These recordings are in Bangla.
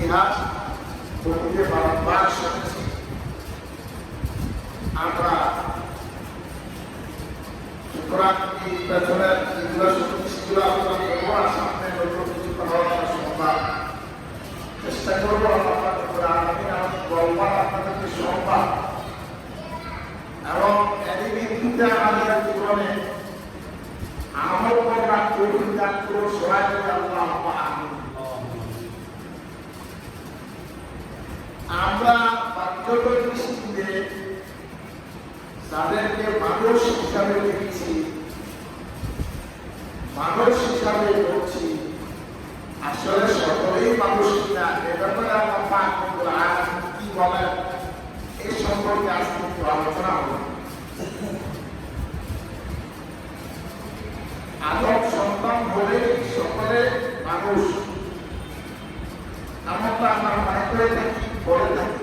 ইতিহাস বইতে বারবার শুনেছি। আমরা সুতরাং এই পেছনের যেগুলো সেগুলো আলোচনা করবো, আর সামনে নতুন কিছু কথা সম্ভব চেষ্টা করবো। আমি আমার গল্প আপনাদেরকে সম্ভব এবং এরই ভিত্তিতে আমাদের জীবনে আমল করার তৌফিক পুরো সহায় করে আল্লাহ আমিন। আমরা বাধ্যত দৃষ্টিতে তাদেরকে মানুষ হিসাবে দেখছি, মানুষ হিসাবে বলছি, আসলে সকলেই মানুষ কিনা এ ব্যাপারে আমরা পাক আর কি বলেন এই সম্পর্কে আজকে একটু আলোচনা হবে। আদম সন্তান বলে সকলে মানুষ, এমনটা আমরা মনে করে থাকি, বলে থাকি,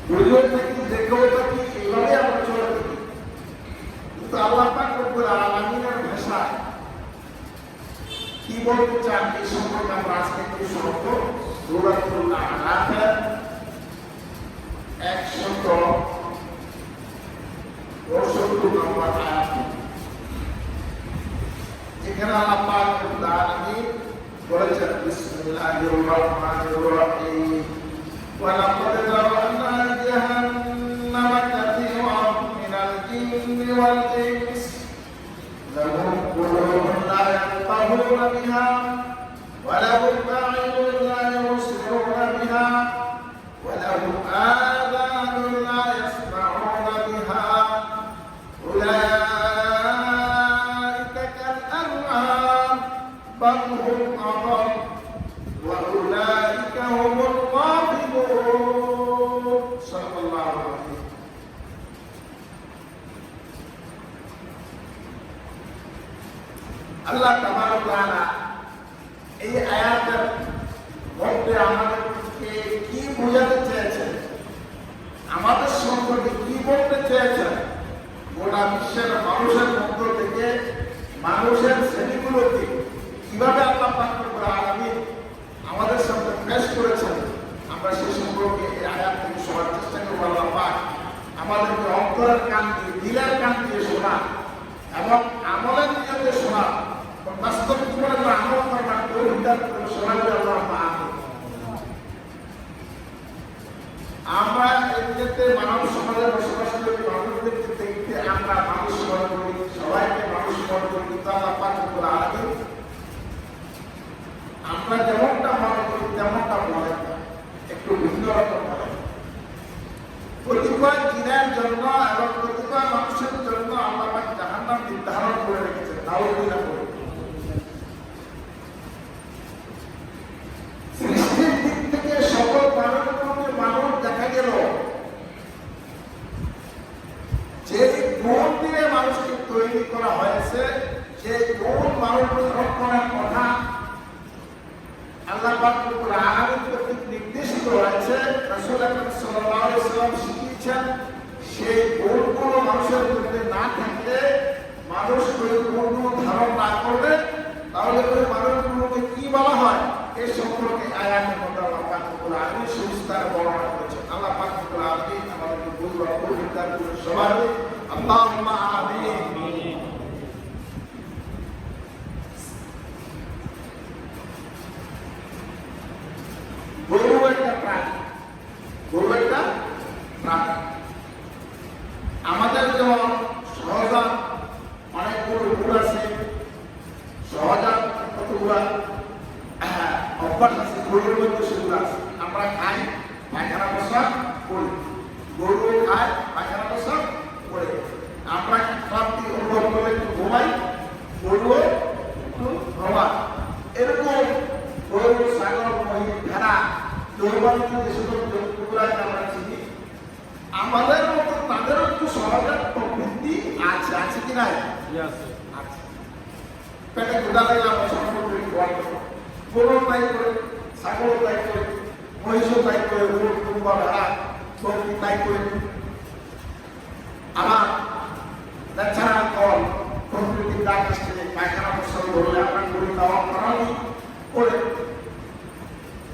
বুঝেও থাকি, দেখেও থাকি, এইভাবে আমরা চলে থাকি। কিন্তু আল্লাহ পাক রব্বুল আলামিনের ভাষায় কি বলতে চান এই সম্পর্কে আমরা আজকে একটু শুনব। সূরাতুল আ'রাফের 162 নম্বর আয়াত, যেখানে আল্লাহ পাক রব্বুল আলামিন বলেছেন, বিসমিল্লাহির রহমানির রহিম, ওয়া লাকাদ যারা'না লিজাহান্নামা কাসীরাম মিনাল জিন্নি ওয়াল ইনস লাহুম কুলুবুন লা ইয়াফকাহুনা বিহা ওয়া লাহুম আ'য়ুনুন লা yubsiruna বিহা ওয়া লাহুম আযানুন লা ইয়াসমা'una বিহা উলাইকা কাল-আন'আম বাল হুম আদাল ওয়া উলাইকা হুমুল গাফিলুন। সাল্লাল্লাহু আলাইহি। আল্লাহ তাবারক ওয়া তাআলা এই আয়াতের মধ্যে আমাদেরকে কি বোঝাতে চেয়েছেন, আমাদের সম্পর্কে কি বলতে চেয়েছেন, গোটা বিশ্বের মানুষের মধ্য থেকে মানুষের শ্রেণীগুলোকে কিভাবে আল্লাহ পাক রব্বুল আলামিন আমাদের সামনে পেশ করেছেন, আমরা সেই সম্পর্কে এই আয়াত থেকে শোনার চেষ্টা করবো। আল্লাহ পাক আমাদেরকে অন্তরের কান দিয়ে, দিলের কান দিয়ে শোনা এবং আমলের নিয়তে শোনা, বাস্তব জীবনে আমল করার তৌফিক করে শোনাবে আল্লাহ পাক। আমরা এমনিতে মানব সমাজে বসবাস করি, মানুষদেরকে দেখতে আমরা মানুষ মনে করি, সবাইকে মানুষ মনে করি, কিন্তু আল্লাহ পাক রব্বুল আলামিন আমরা যেমনটা মনে করি তেমনটা বলে একটু ভিন্ন রকম বলে। কতিপয় জিনের জন্য এবং কতিপয় মানুষের জন্য আল্লাহ পাক জাহান্নাম নির্ধারণ করে রেখেছেন, নাউযুবিল্লাহ বলে। সৃষ্টির দিক থেকে সকল মানুষগুলোকে মানুষ দেখা গেল যে গুণ দিয়ে মানুষকে তৈরি করা হয়েছে, যে গুণ মানুষকে রক্ষণের কথা আল্লাহ পাক রব্বুল আলামিন কর্তৃক নির্দেশিত হয়েছে, রাসূল আকরাম সাল্লাল্লাহু আলাইহি ওয়াসাল্লাম শিখিয়েছেন, সেই গুণগুলো মানুষের মধ্যে না থাকলে, মানুষ ওই গুণগুলো ধারণ না করলে, তাহলে ওই মানুষগুলোকে কি বলা হয় এই সম্পর্কে আয়াতের মধ্যে আল্লাহ পাক রব্বুল আলামিন সুবিস্তার বর্ণনা করেছেন। আল্লাহ পাক রব্বুল আলামিন আমাদেরকে বুঝবার তৌফিক দান করুন সবাই, আল্লাহুম্মা আমিন। গরু একটা প্রাণী, গরু একটা প্রাণী। আমাদের যেমন সহজাত অনেকগুলো গুণ আছে, সহজাত কতগুলো অভ্যাস আছে, গরুর মধ্যে সেগুলো আছে। আমরা খাই, পায়খানা প্রস্রাব করি, গরু খায়, পায়খানা প্রস্রাব করে। আমরা ক্লান্তি অনুভব করলে একটু ঘুমাই, গরু একটু ঘুমায়। এরকম গরু, ছাগল, মহিষ, ভেড়া, জৈবাণিত যে সকল জন্তুগুলাকে আমরা চিনি, আমাদের মতো তাদেরও একটু সহজাত প্রবৃত্তি আছে, আছে কি নাই? আছে। পেটে ক্ষুধা লাগলে আমরা সম্পর্কে খাওয়া করি, গরু তাই করে, ছাগল তাই করে, মহিষও তাই করে, উট, কুম্বা, ভেড়া, বকরি তাই করে। আমার ন্যাচারাল কল প্রকৃতির ডাক আসছে, পায়খানা প্রস্রাব ধরলে আমরা গরু খাওয়া করানো করে।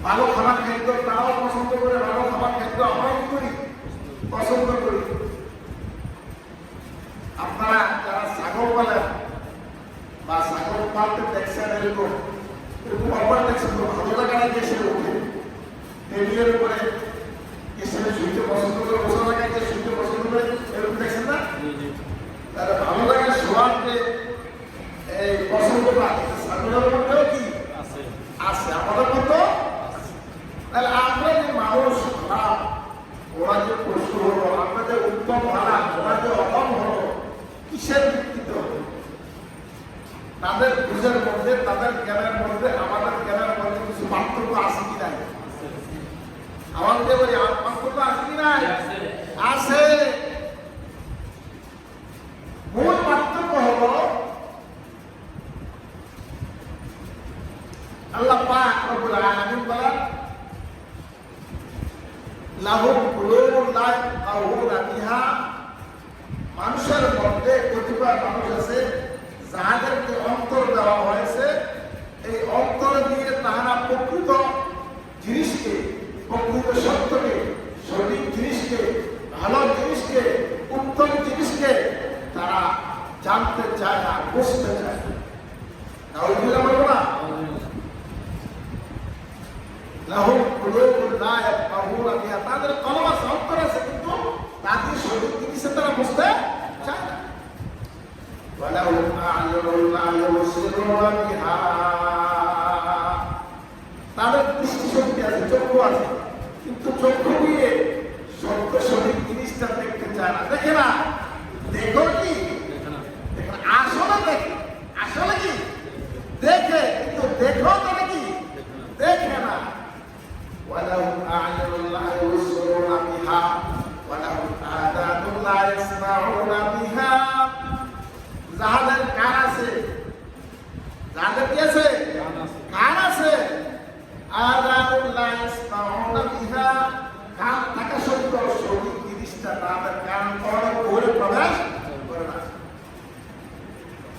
ভালো খাবার খাদ্য তারাও পছন্দ করে, ভালো খাবার খাদ্য আমরাও কি করি, পছন্দ করি। আপনারা যারা ছাগল পালেন বা ছাগল পালতে দেখছেন, এরকম অফার দেখছেন, ভালো লাগা না গ্যাসের উপরে, টেবিলের উপরে গ্যাসের শুইতে পছন্দ করে, বসা লাগায় যে শুইতে পছন্দ করে, এরকম দেখছেন না? তাহলে ভালো লাগে শোয়াতে এই পছন্দটা ছাগলের মধ্যেও কি আছে, আমাদের মতো। তাহলে আমরা যে মানুষ খারাপ, ওরা যে পশু হলো, আমরা যে উত্তম ভাড়া, ওরা যে অভাব হলো, কিসের ভিত্তিতে হলো? তাদের বুঝের মধ্যে, তাদের জ্ঞানের মধ্যে, আমাদের জ্ঞানের মধ্যে কিছু পার্থক্য আছে কি নাই? আমাদের বলি পার্থক্য আছে কি নাই? আছে। মূল পার্থক্য হলো আল্লাহ পাক রব্বুল আলামিন বলেন লাহুম কুলুবুন লা ইয়াফকাহুনা বিহা, মানুষের মধ্যে কতিপয় মানুষ আছে যাদেরকে অন্তর দেওয়া হয়েছে, এই অন্তর দিয়ে তাহারা প্রকৃত জিনিসকে, প্রকৃত সত্যকে, সঠিক জিনিসকে, ভালো জিনিসকে, উত্তম জিনিসকে তারা জানতে চায় না, বুঝতে চায় না। নাউযুবিল্লাহ বলবো না? লাহুম কুলুবুন লা ইয়াফকাহুনা বিহা, তাদের কলম আছে, অন্তর আছে, কিন্তু তাদের সঠিক জিনিসে তারা বুঝতে চায় না। ওয়ালাহুম আ'য়ুনুন লা ইউবসিরুনা বিহা, তাদের দৃষ্টিশক্তি আছে, চক্ষু আছে, কিন্তু চক্ষু দিয়ে সত্য সঠিক জিনিসটা দেখতে চায় না। দেখে না, দেখো কি আসলে দেখে, আসলে কি দেখে, কিন্তু দেখো তবে কি দেখে না। ওয়ালাহুম আ'য়ুনুন লা ইউবসিরুনা বিহা ওয়ালাহুম আযানুন লা ইয়াসমাউনা বিহা, যাদের কান আছে, যাদের কি আছে, কান আছে, আযানুন লা ইয়াসমাউনা বিহা, কান থাকা সত্ত্বেও সঠিক জিনিসটা তাদের কান করে প্রবেশ করে না।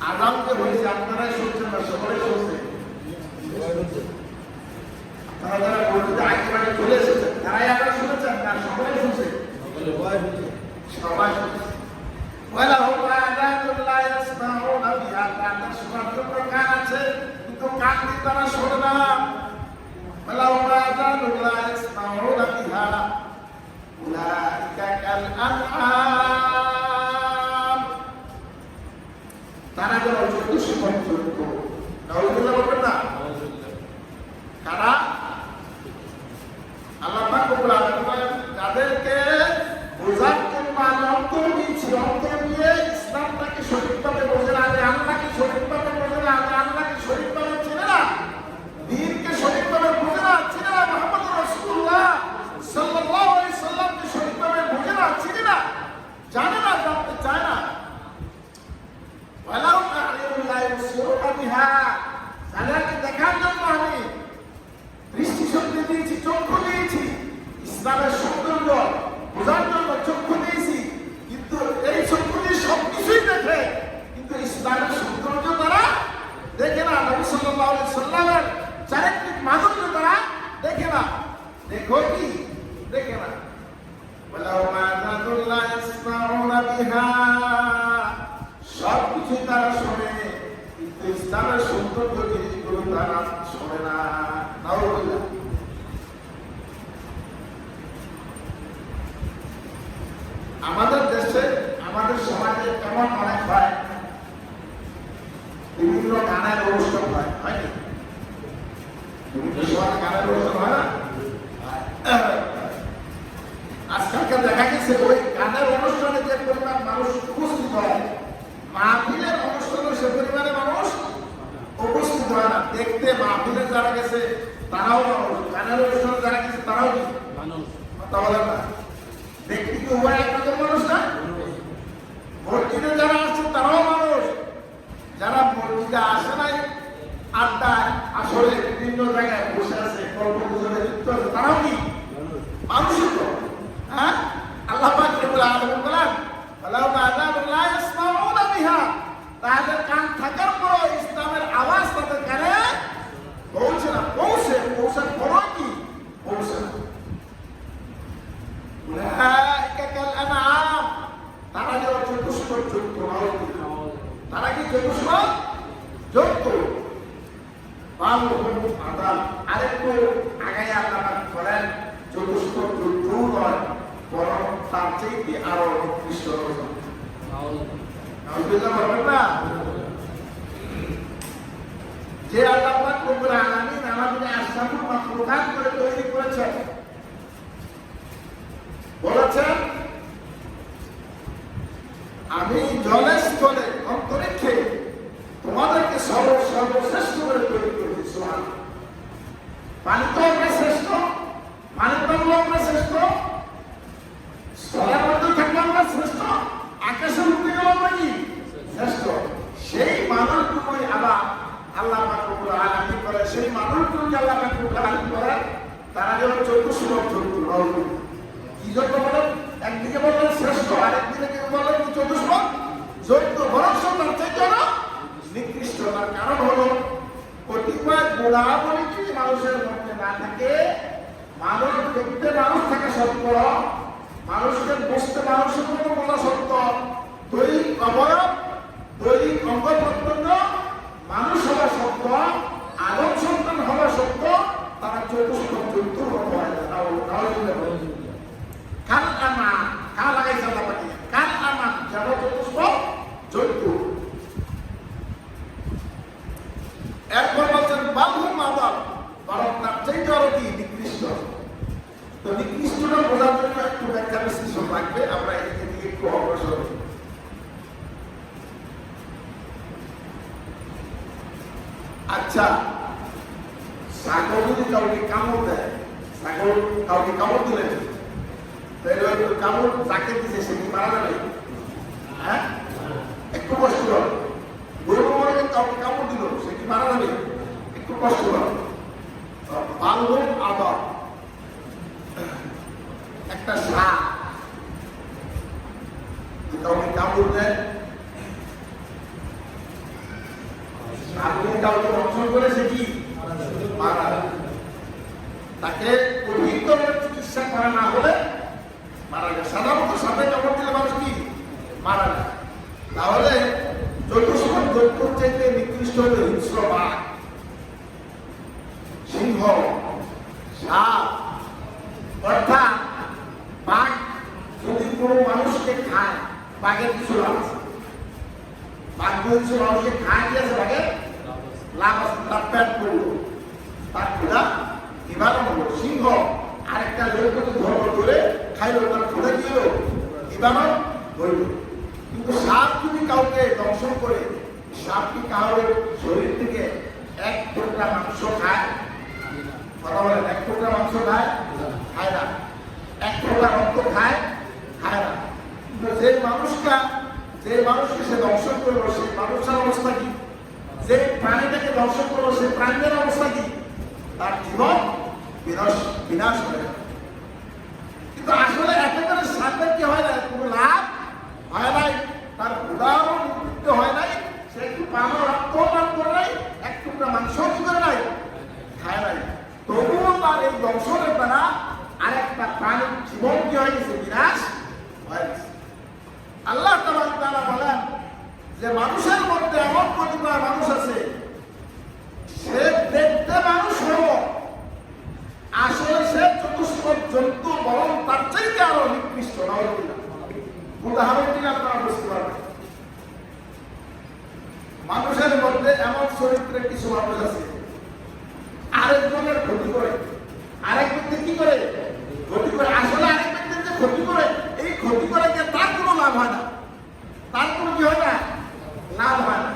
আযান যে হয়েছে আপনারাই শুনছেন না, সকলেই শুনছেন? আপনারা যারা বলতে আগে চলে এসেছেন তারাই আবার শুনেছেন না, সকলেই শুনছে? সবাই শুনছে। ওয়ালাহুম আযানুন লা ইয়াসমাউনা বিহা, তাদের শোনার জন্য কান আছে, কিন্তু কান দিয়ে তারা শোনে না। ওয়ালাহুম আযানুন লা ইয়াসমাউনা বিহা উলাইকা কাল আনআম, তারা যেন চতুষ্পদ। নাউযুবিল্লাহ বলবেন না? কারা? আল্লাহ পাক রব্বুল আলামিন যাদেরকে বোঝার জন্য আমি অন্তর দিয়েছি, অন্তর দিয়ে ইসলামটাকে সঠিকভাবে বোঝে না, আমি আল্লাহকে সঠিকভাবে বোঝে না, আমি আল্লাহকে সঠিকভাবে চিনে না, দ্বীনকে সঠিকভাবে বোঝে না, চিনে না, মুহাম্মদ রাসূলুল্লাহ সাল্লাল্লাহু আলাইহি সাল্লামকে সঠিকভাবে বোঝে না, চিনে না, জানে না, জানতে চায় না। ওয়ালাহুম আ'য়ুনুন লা ইউবসিরুনা বিহা, যাদেরকে দেখার জন্য আমি দৃষ্টিশক্তি দিয়েছি, চক্ষু দিয়েছি, ইসলামের সৌন্দর্য বোঝার জন্য চক্ষু দিয়েছি, কিন্তু এই চক্ষু দিয়ে সবকিছুই দেখে, কিন্তু ইসলামের সৌন্দর্য তারা দেখে না, নবী সাল্লাল্লাহু আলাইহি সাল্লামের চারিত্রিক মাধুর্য তারা দেখে না। দেখো কি দেখে না। ওয়ালাহুম আযানুন লা ইয়াসমাউনা বিহা, সবকিছু তারা শোনে, কিন্তু ইসলামের সৌন্দর্য জিনিসগুলো তারা শোনে না। নাউযুবিল্লাহ। আমাদের দেশে, আমাদের সমাজে কেমন অনেক হয়, বিভিন্ন গানের অনুষ্ঠান হয়, হয়নি? বিভিন্ন সমাজে গানের অনুষ্ঠান হয় না? আজকালকার দেখা গেছে ওই গানের অনুষ্ঠানে যে পরিমাণ মানুষ উপস্থিত হয়, মাহফিলের অনুষ্ঠানে সে পরিমাণে মানুষ উপস্থিত হয় না। দেখতে মাহফিলে যারা গেছে তারাও মানুষ, গানের অনুষ্ঠানে যারা গেছে তারাও কি মানুষ? কথা বলেন না? দেখতে কি উভয় একরকম মানুষ না? মসজিদে যারা আসছে তারাও মানুষ, যারা মসজিদে আসে নাই, আড্ডায় আসলে বিভিন্ন জায়গায় বসে আছে, গল্প গুজবে লিপ্ত আছে, তারাও কি মানুষই তো। হ্যাঁ, আল্লাহ পাক রব্বুল আলামিন বলেন ওয়ালাহুম আযানুন লা ইয়াসমাউনা বিহা, তাদের কান থাকার পরও ইসলামের আওয়াজ তাদের কানে পৌঁছে না, পৌঁছার পরও কি বালহুম আদাল, আরেকটু আগায় আল্লাহ করেন চতুষ্প যুদ্ধও নয়, বরং তার চেয়ে আরো নিকৃষ্ট বলবেন না। যে আল্লাহ পাক রব্বুল আলামিন আমাদের আশরাফুল মাখলুকাত করে তৈরি করেছেন, বলেছেন আমি জলে স্থলে অন্তরিক্ষে তোমাদেরকে সর্বশ্রেষ্ঠ করে তৈরি করেছি। সুবহানাল্লাহ। পানিতে আমরা শ্রেষ্ঠ, পানিতে আমরা শ্রেষ্ঠ, স্থলের মধ্যে থাকলে আমরা শ্রেষ্ঠ, আকাশে উঠতে গেলে আমরা কি শ্রেষ্ঠ। সেই মানুষটুকুই আবার আল্লাহ পাক রব্বুল আলামিন করে, সেই মানুষটুকুই আল্লাহ পাক রব্বুল আলামিন করে তারা যেন 14 জন্তু কি জন্য বলেন, একদিকে বললেন শ্রেষ্ঠ, আরেকদিকে বললেন 14 জন্তু বরং তার চাইতে নিকৃষ্ট। তার কারণ হলো কতিপয় গুণাবলী যদি মানুষের মধ্যে না থাকে, মানুষ দেখতে মানুষ থাকা সত্ত্বেও, মানুষকে বুঝতে মানুষের মতো বলা সত্ত্বেও, দৈহিক অবয়ব দৈহিক অঙ্গ প্রত্যঙ্গ মানুষ হওয়া সত্ত্বেও, আদম সন্তান হওয়া সত্ত্বেও তারা 14 জন্তু হয়। কাল আমা কাল লাগাই চালা পাটি কাল আমা যাব 14 জন্তু। এরপর বলছেন বালহুম আদাল, বরং তার চাইতে আরো কি নিকৃষ্ট। তো নিকৃষ্টটা বোঝার জন্য একটু ব্যাখ্যা বিশ্লেষণ লাগবে, আমরা এদিকে একটু অগ্রসর হই। আচ্ছা, ছাগল যদি কাউকে কামড় দেয়, ছাগল কাউকে কামড় দিলেন, তাহলে কামড় যাকে দিছে সে কি মারা যাবে? হ্যাঁ, একটু কষ্ট হবে। গরু মনে কাউকে কামড় দিল, সে কি মারা যাবে? একটু কষ্ট হবে। বালহুম আদাল, একটা সাপ কাউকে কামড় দেয়, আপনি কাউকে দংশন করে সে কি মারা যায়। তাকে অধিক ধরনের চিকিৎসা করা না হলে মারা যায়। সাধারণত সাপে কামড় দিলে মানুষ কি মারা যায়। তাহলে 14 জন্তুর চাইতে নিকৃষ্ট হলে হিংস্র বাঘ, সিংহ, সাপ। অর্থাৎ বাঘ যদি কোনো মানুষকে খায়, বাঘের কিছু লাভ আছে। বাঘ কিছু মানুষকে খায়, কি আছে বাঘের লাভ আছে। তার পেট পড়লো, তার ক্ষুধা নিবারণ হলো। সিংহ আরেকটা লোককে ধর্ম করে খাইল, তার ক্ষুধা কি হলো নিবারণ হইল। কিন্তু সাপ যদি কাউকে দংশন করে, সাপ কি কারোর শরীর থেকে 1 টুকরা মাংস খায়? কথা বলেন, 1 টুকরা মাংস খায়? খায় না। 1 টুকরা রক্ত খায়? খায় না। কিন্তু যে মানুষকে সে দংশন করলো, সেই মানুষের অবস্থা কি? যে প্রাণীটাকে দংশন করলো, সেই প্রাণীর অবস্থা কি? তার জীবন বিনাশ হয়ে যায়। কিন্তু আসলে একেবারে সাপের কি হয় না, কোনো লাভ হয় নাই, তার উদাহরণ মৃত্যু হয় নাই, সে একটু পানো রক্ত পান করে নাই, 1 টুকরা মাংস কি করে নাই, খায় নাই। তবুও তার এই দংশনের দ্বারা আরেকটা প্রাণীর জীবন কি হয়ে গেছে, বিনাশ হয়ে গেছে। আল্লাহ তাআলা বলেন যে মানুষের মধ্যে এমন কতিপয় মানুষ আছে, সে দেখতে মানুষ হলো, আসলে সে 14 জন্তু, বরং তার চাইতে আরো নিকৃষ্ট। উদাহরণ দিলে আপনারা বুঝতে পারবেন। মানুষের মধ্যে এমন চরিত্রের কিছু মানুষ আছে, আরেকজনের ক্ষতি করে, আরেক ব্যক্তি কি করে ক্ষতি করে। আসলে আরেক ব্যক্তির যে ক্ষতি করে, এই ক্ষতি করে যে তার কোনো লাভ হয় না, তার কোনো কি হয় না, লাভ হয় না।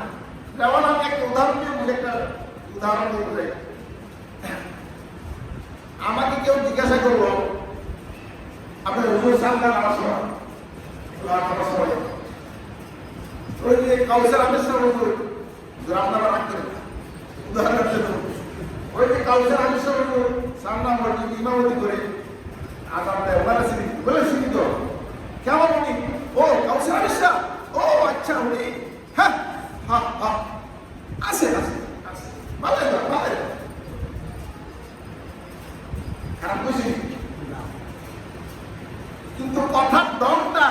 যেমন আমি একটা উদাহরণ দিয়ে বুঝে, একটা উদাহরণ দিয়ে বুঝে। আমাকে কেউ জিজ্ঞাসা করলো, আপনি হুজুর সামনে নামাজ পড়ান, ওই যে কাউসার আমেশ্বর হুজুর, আপনারা রাখতেন উদাহরণ জন্য, ওই যে কাউসার আমেশ্বর হুজুর সামনে মসজিদ ইমামতি করে আজান দেয়, ওনারা চিনি বলে চিনি তো, কেমন উনি? ও কাউসার আমেশ্বর, ও আচ্ছা উনি, হ্যাঁ হ্যাঁ হ্যাঁ আছে আছে আছে, ভালো ভালো, খারাপ বুঝিনি। কিন্তু কথার দমটা,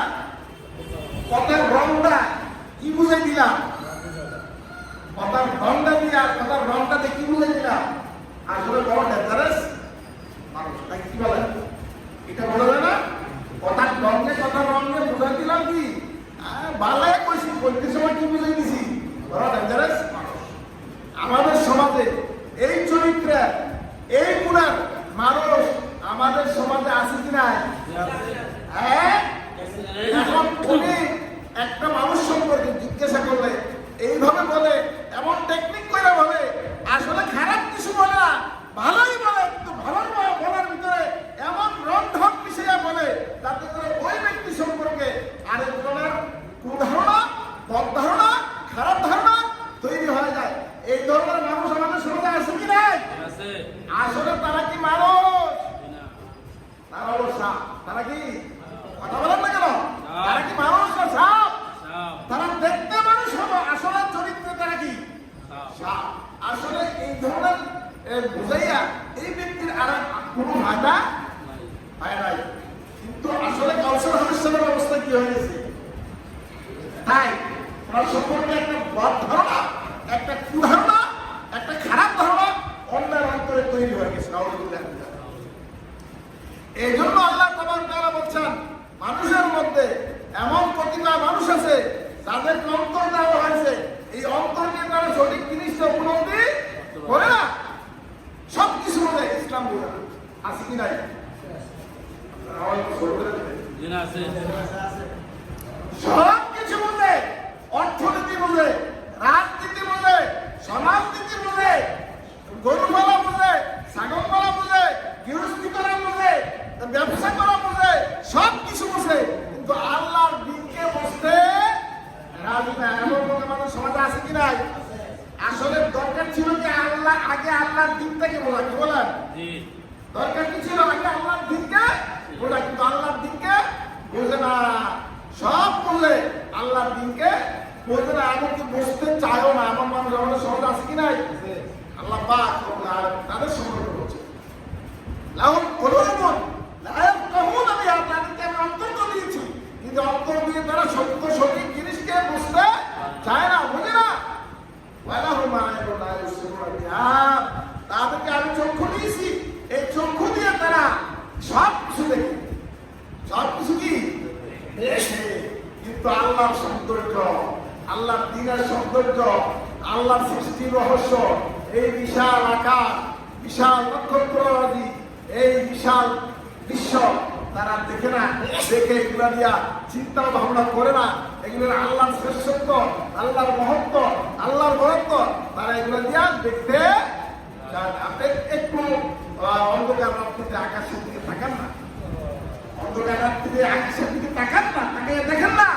কথার রংটা কি বুঝাই দিলাম? কথার রংটা দিয়ে আর কথার রংটাতে কি বুঝাই দিলাম? আসলে বড় ডেঞ্জারাস মানুষ। তাই কি বলেন? এটা বলা যায় না? কথা রঙে বুঝাই দিলাম কি বাংলায় কইছি, বলতে সময় কি বুঝাই দিছি? বড় ডেঞ্জারাস মানুষ। আমাদের সমাজে এই চরিত্রে এই গুণের মানুষ আমাদের সমাজে আছে কি নাই? হ্যাঁ, এখন উনি একটা মানুষ সম্পর্কে জিজ্ঞাসা করলে এইভাবে বলে, এমন টেকনিক করে বলে, আসলে খারাপ কিছু বলে না, ভালোই বলে, কিন্তু ভালো বলার ভিতরে এমন রন্ধন মিশিয়ে বলে যাতে করে ওই ব্যক্তি সম্পর্কে আরেকজনের কুধারণা, বদধারণা, খারাপ ধারণা তৈরি হয়ে যায়। এই ধরনের মানুষ আমাদের সমাজে আছে কি নাই? আসলে তারা কি মানুষ? তারা হলো সাপ। তারা কি? কথা বলেন না কেন? তারা কি মানুষ না সাপ? তারা দেখতে মানুষ হবে, আসলে চরিত্রে তারা কি? সাপ। আসলে এই ধরনের বুঝাইয়া এই ব্যক্তির আর কোনো ফায়দা হয় নাই। কিন্তু আসলে কাউসার হাসানের অবস্থা কি হয়ে গেছে? তাই ওনার সম্পর্কে একটা বদ ধারণা, একটা কুধারণা, একটা খারাপ ধারণা অন্যের অন্তরে তৈরি হয়ে গেছে। এই জন্য আল্লাহ তাআলা বলছেন, মানুষের মধ্যে এমন কতিপয় মানুষ আছে যাদের অন্তর দেওয়া হয়েছে, এই অন্তর নিয়ে তারা সঠিক জিনিসটা উপলব্ধি করে না, সবকিছু বলে ইসলাম বোঝে না। আছে কি নাই? সব কিছু বুঝে, অর্থনীতি বুঝে, রাজনীতি বুঝে, সমাজনীতি বুঝে, গরুপালা বুঝে, ছাগল পালা বুঝে, গৃহস্থী করা বুঝে, ব্যবসা করা বুঝে, সব কিছু বুঝে, কিন্তু আল্লাহর দিনকে বুঝতে রাজি না। এমন মানুষ সমাজে আছে কি নাই? আসলে দরকার ছিল যে আগে আল্লাহর দিনটাকে বলা। কি বলেন? দরকার কি ছিল? আগে আল্লাহর দিনকে বলা, কিন্তু আল্লাহর দিনকে বোঝে না। সব বললে আল্লাহর দিনকে বোঝে না, এমনকি বুঝতে চায়ও না। এমন মানুষ আমাদের সমাজে আছে কি নাই? আল্লাহ পাক তাদের সম্পর্কে বলছে, লাহুম কুলুবুন লা ইয়াফকাহুনা বিহা, তাদেরকে আমি অন্তর দিয়েছি, কিন্তু অন্তর দিয়ে তারা সত্য সঠিক জিনিসকে বুঝতে চায় না, বোঝে না। ওয়ালাহুম আ'য়ুনুন লা ইউবসিরুনা বিহা, তাদেরকে আমি চক্ষু দিয়েছি, এই চক্ষু দিয়ে তারা সব কিছু দেখে, সব কিছু কি দেখে, কিন্তু আল্লাহর সৌন্দর্য, আল্লাহর দ্বীনের সৌন্দর্য, আল্লাহর সৃষ্টির রহস্য, এই বিশাল আকাশ, বিশাল নক্ষত্রাদি, এই বিশাল বিশ্ব তারা দেখে না। দেখে এগুলা দিয়া চিন্তা ভাবনা করে না, এগুলোর আল্লাহর শ্রেষ্ঠত্ব, আল্লাহর মহত্ব, আল্লাহর বরত্ব তারা এগুলো দিয়া দেখতে চান। আপনি একটু অন্ধকার রাত্রিতে আকাশের দিকে তাকান না, অন্ধকার রাত্রিতে আকাশের দিকে তাকান না, তাকে দেখেন না।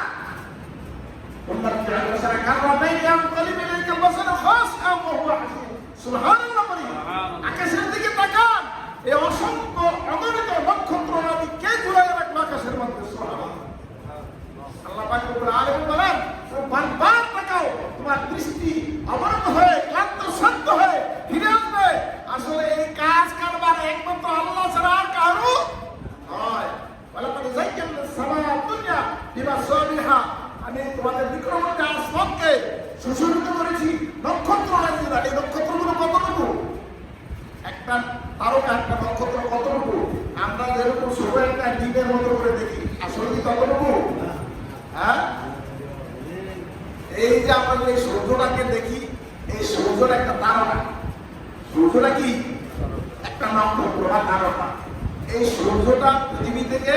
আকাশের দিকে তাকান, এই অসংখ্য অগণিত নক্ষত্র নদী কে ঝুলাই রাখলো আকাশের মধ্যে? আল্লাহ পাক রব্বুল আলামিন বলেন, বারবার তাকাও, তোমার দৃষ্টি অবনত হয়ে ক্লান্ত শান্ত হয়ে ফিরে আসবে। আসলে এই কাজ কারবার একমাত্র আল্লাহ ছাড়া আর কারো হয়। ওয়ালাকাদ যায়্যানা সামাআ দুনিয়া বিমাসাবিহা, আমি তোমাদের বিক্রমকে আসমানকে সুশোভিত করেছি নক্ষত্র রাজিরা। এই নক্ষত্রগুলো কতটুকু? একটা তারকা, একটা নক্ষত্র কতটুকু? আমরা যেরকম ছোট একটা ডিমের মতো করে দেখি, আসলে কি ততটুকু? হ্যাঁ, এই যে আমরা যে সূর্যটাকে দেখি, এই সূর্যটা একটা তারকা। সূর্যটা কি? একটা নক্ষত্র বা তারকা। এই সূর্যটা পৃথিবী থেকে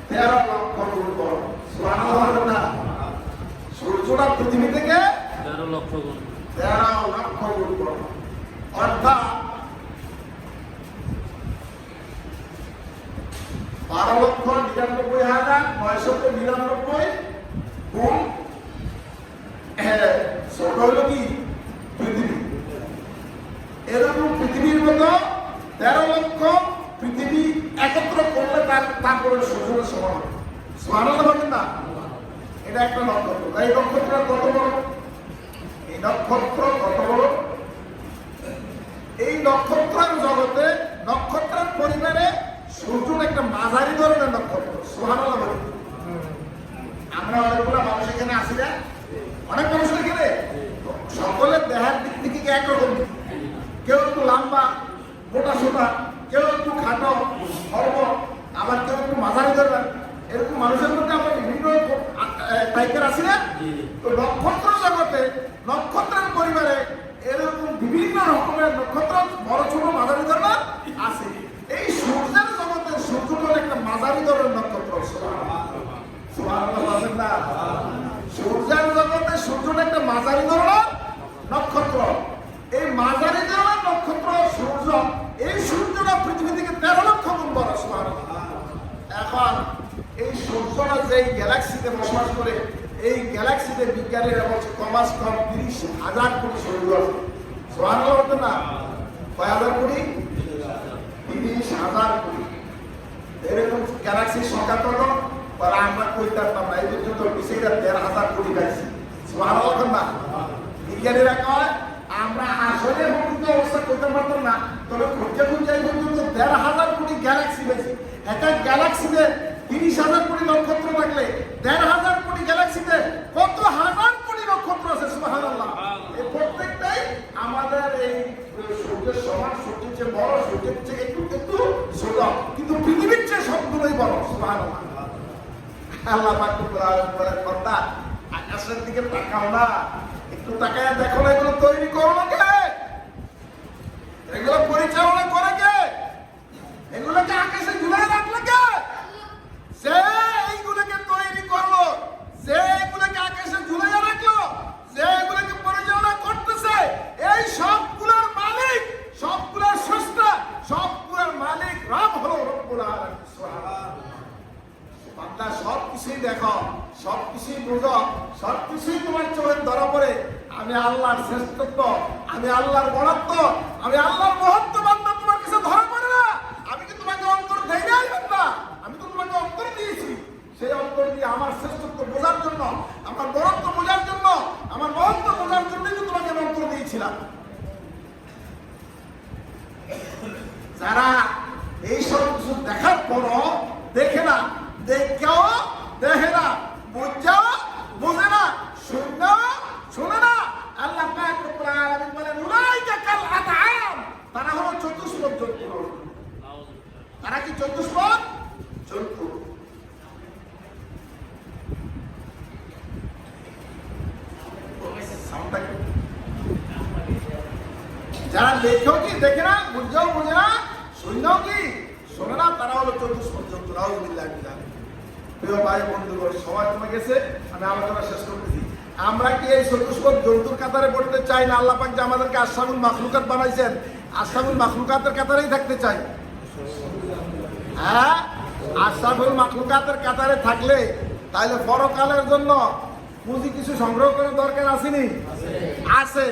13 লক্ষ গুণ বড়। সুবহানাল্লাহ না? সূর্যটা পৃথিবী থেকে 13 লক্ষ গুণ বড়। অর্থাৎ 12,99,999 গুণ ছোট হলো কি পৃথিবী। এরকম পৃথিবীর মতো 13 লক্ষ পৃথিবী একত্র করলে তারপরে সূর্যের সমান হবে। সুবহানাল্লাহ বলেন না? এটা একটা নক্ষত্র। এই নক্ষত্র কত বড়? এই নক্ষত্র কত বড়? এই নক্ষত্রের জগতে, নক্ষত্রের পরিবারে সূর্যটা একটা মাঝারি ধরনের নক্ষত্র। সুবহানাল্লাহ বলেন। আমরা অনেকগুলো মানুষ এখানে আসি না, অনেক মানুষ এখানে, সকলের দেহের দিক থেকে একরকম, কেউ একটু লম্বা, মোটা সোটা, কেউ একটু খাটো ধর্ম, আবার কেউ একটু মাঝারি ধরবেন। এরকম মানুষের মধ্যে আমরা বিভিন্ন টাইপের আছি না? তো নক্ষত্র জগতে, নক্ষত্রের পরিবারে এরকম বিভিন্ন রকমের নক্ষত্র, বড় ছোট মাঝারি ধরনের আছে। এই সূর্যের জগতে সূর্য হল একটা মাঝারি ধরনের নক্ষত্র। সূর্যের জগতে সূর্যটা একটা মাঝারি ধরনের নক্ষত্র। এই মাঝারি ধরনের নক্ষত্র সূর্য, এই সূর্যটা পৃথিবী থেকে 13 লক্ষ গুণ বড়। এখন এই সূর্যটা যে গ্যালাক্সিতে বসবাস করে, এই গ্যালাক্সিতে বিজ্ঞানীরা বলছে কমাস কম 30,000 কোটি সূর্য আছে। সুবহানাল্লাহ বলতে না, কয় হাজার কোটি? 30,000 কোটি। এরকম গ্যালাক্সির সংখ্যা কত? আর আমরা কইতে পারতাম না, এই পর্যন্ত পিছিয়ে 13,000 কোটি গাইছি। সুবহানাল্লাহ না, বিজ্ঞানীরা কয় আমরা আসলে পর্যন্ত অবস্থা করতে পারতাম না, তবে খুঁজে খুঁজে এই পর্যন্ত 13,000 কোটি গ্যালাক্সি পেয়েছি। একটা গ্যালাক্সিতে 30,000 কোটি নক্ষত্র থাকলে 13,000 কোটি গ্যালাক্সিতে কত হাজার কোটি নক্ষত্র আছে। সুবহানাল্লাহ। এই প্রত্যেকটাই আমাদের এই সূর্যের সমান, সূর্যের চেয়ে বড়, সূর্যের চেয়ে একটু একটু ছোট, কিন্তু পৃথিবীর চেয়ে সবগুলোই বড়। সুবহানাল্লাহ। আল্লাহ পাক বলেন বান্দা আকাশের দিকে তাকাও না, একটু তাকায় দেখো না এগুলো তৈরি করো না কে? এগুলো পরিচালনা করে কে? এগুলোকে আকাশে ঝুলাই রাখলো কে? সে এইগুলোকে তৈরি করলো, সে এগুলোকে আকাশে ঝুলাই রাখলো, যে এগুলোকে পরিচালনা করতেছে, এই সবগুলোর মালিক, সবগুলোর স্রষ্টা, সবগুলোর মালিক রব হলো রব্বুল আলামিন। বান্দা সবকিছুই দেখো, সবকিছুই বুঝো, সবকিছুই তোমার চোখে ধরা পড়ে। আমি আল্লাহর শ্রেষ্ঠত্ব, আমি আল্লাহর বড়ত্ব, আমি আল্লাহর মহত্ব বান্দা তোমার কাছে ধরা পড়ে না। আমি কি তোমাকে অন্তর দেই নাই বান্দা? আমি তো তোমাকে অন্তর দিয়েছি। সেই অন্তর দিয়ে আমার শ্রেষ্ঠত্ব বোঝার জন্য, আমার বড়ত্ব বোঝার জন্য, আমার মহত্ব বোঝার জন্যই তো তোমাকে অন্তর দিয়েছিলাম। যারা এইসব কিছু দেখার পরও দেখে না, দেখেও দেখে না, বুঝাও বুঝে না, শুনলেও শুনে না, আল্লাহ পাক রব্বুল আলামিন বলেন উলাইকা কাল আনআম, তারা হলো চতুষ্পদ জন্তু। তারা কি চতুষ্পদ জন্তু? যারা লেখেও কি দেখে না, বুঝাও বুঝে না, শুনলেও কি শোনে না, তারা হলো চতুষ্পদ জন্তু। নাউযুবিল্লাহি মিন যালিক। প্রিয় ভাই বন্ধুগণ, সময় কমে গেছে, আমি আলোচনা শেষ করতেছি। আমরা কি এই চতুষ্পদ জন্তুর কাতারে পড়তে চাই না? আল্লাহ পাক যে আমাদেরকে আশরাফুল মাখলুকাত বানাইছেন, আশরাফুল মাখলুকাতের কাতারেই থাকতে চাই। হ্যাঁ, আশরাফুল মাখলুকাতের কাতারে থাকলে তাহলে পরকালের জন্য পুঁজি কিছু সংগ্রহ করার দরকার আসেনি? আছে।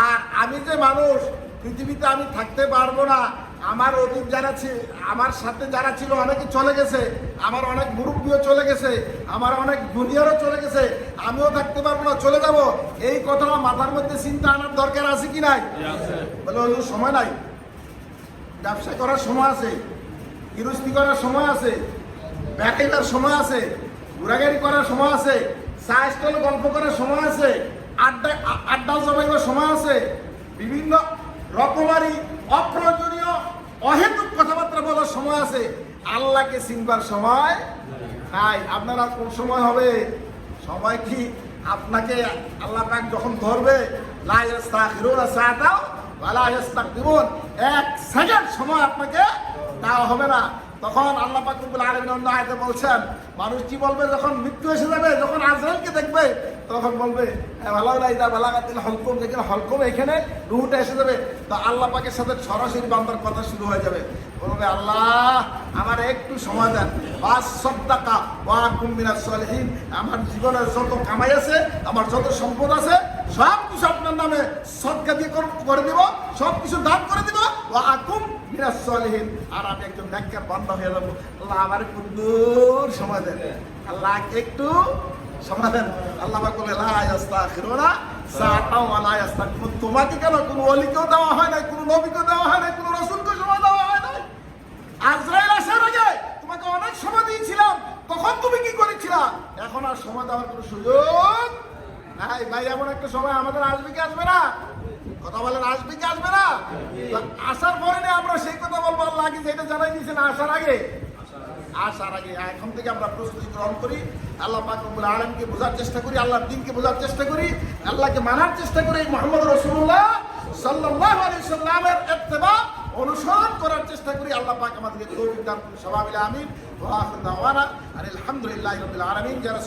আর আমি যে মানুষ, পৃথিবীতে আমি থাকতে পারবো না, আমার অতীত যারা ছিল, আমার সাথে যারা ছিল অনেকে চলে গেছে, আমার অনেক মুরব্বীও চলে গেছে, আমার অনেক দুনিয়ারও চলে গেছে, আমিও থাকতে পারবো না, চলে যাব। এই কথাটা মাথার মধ্যে চিন্তা আনার দরকার আছে কি নাই? বলে ওই সময় নাই। ব্যবসা করার সময় আছে, গৃহস্থী করার সময় আছে, বেকার সময় আছে, ঘোরাঘুরি করার সময় আছে, চা স্টলে গল্প করার সময় আছে, আড্ডা জমাইবার সময় আছে, বিভিন্ন রকমারি অপ্রয়োজনীয় অহেতুক কথাবার্তা বলার সময় আছে। আল্লাহকে চিনবার সময় নাই। আপনারা কোন সময় হবে? সময় কি আপনাকে আল্লাহ পাক যখন ধরবে, লা ইস্তাখিরুনা সাআতাও ওয়া লা ইস্তাকদিমুন, 1 সেকেন্ড সময় আপনাকে দেওয়া হবে না। তখন আল্লাহ পাক রব্বুল আলামিন অন্য আয়াতে বলছেন, মানুষ কি বলবে যখন মৃত্যু এসে যাবে, যখন আজরাইলকে দেখবে, তখন বলবে ভালো না ইদা বালাগাতিল হলকুম, যেখানে হলকুম এখানে রুহটা এসে যাবে, তো আল্লাহ পাকের সাথে সরাসরি বান্দার কথা শুরু হয়ে যাবে। বলবে আল্লাহ আমার একটু সময় দেন, বাস সাদাকা ওয়া কুম মিনাস সালিহিন, আমার জীবনের যত কামাই আছে, আমার যত সম্পদ আছে, সব কিছু আপনার নামে সদকা দিয়ে করে দেব, সব কিছু দান করে দেব, ওয়া আকুম মিনাস সালিহিন, আর আমি একজন নেককার বান্দা হয়ে যাবো। আল্লাহ আমার একটু দূর সময় দেন, আল্লাহ একটু সময় দেন। আল্লাহ পাক বলে লা ইস্তাখিরুনা সাআতাও ওয়া লা ইস্তাকদিমুন, তোমাকে কেন কোনো ওলিকেও দেওয়া হয় না, কোনো নবীকেও দেওয়া হয় না, কোনো রাসূলকে সময় দেওয়া হয় না। আজরাইল আসার আগে তোমাকে অনেক সময় দিয়েছিলাম, তখন তুমি কি করেছিলা? এখন আর সময় দেওয়ার কোনো সুযোগ নাই। ভাই এমন একটা সময় আমাদের আসবে কি আসবে না? কথা বলেন, আসবে কি আসবে না? তো আসার পরে না আমরা সেই কথা বলবো, আল্লাহ আগে যেটা জানাই দিয়েছেন আসার আগে। আসার আগে এখন থেকে আমরা প্রস্তুতি গ্রহণ করি, আল্লাহ পাক রব্বুল আলামিনকে বোঝার চেষ্টা করি, আল্লাহর দ্বীনকে বোঝার চেষ্টা করি, আল্লাহকে মানার চেষ্টা করি, মুহাম্মদ রাসূলুল্লাহ সাল্লাল্লাহু আলাইহি সাল্লামের ইত্তেবা অনুসরণ করার চেষ্টা করি। আল্লাহ পাক আমাদেরকে তৌফিক দান করুন। সবাই মিলে আমিন। ওয়া আখিরু দাওয়ানা আলহামদুলিল্লাহি রাব্বিল আলামিন। যারা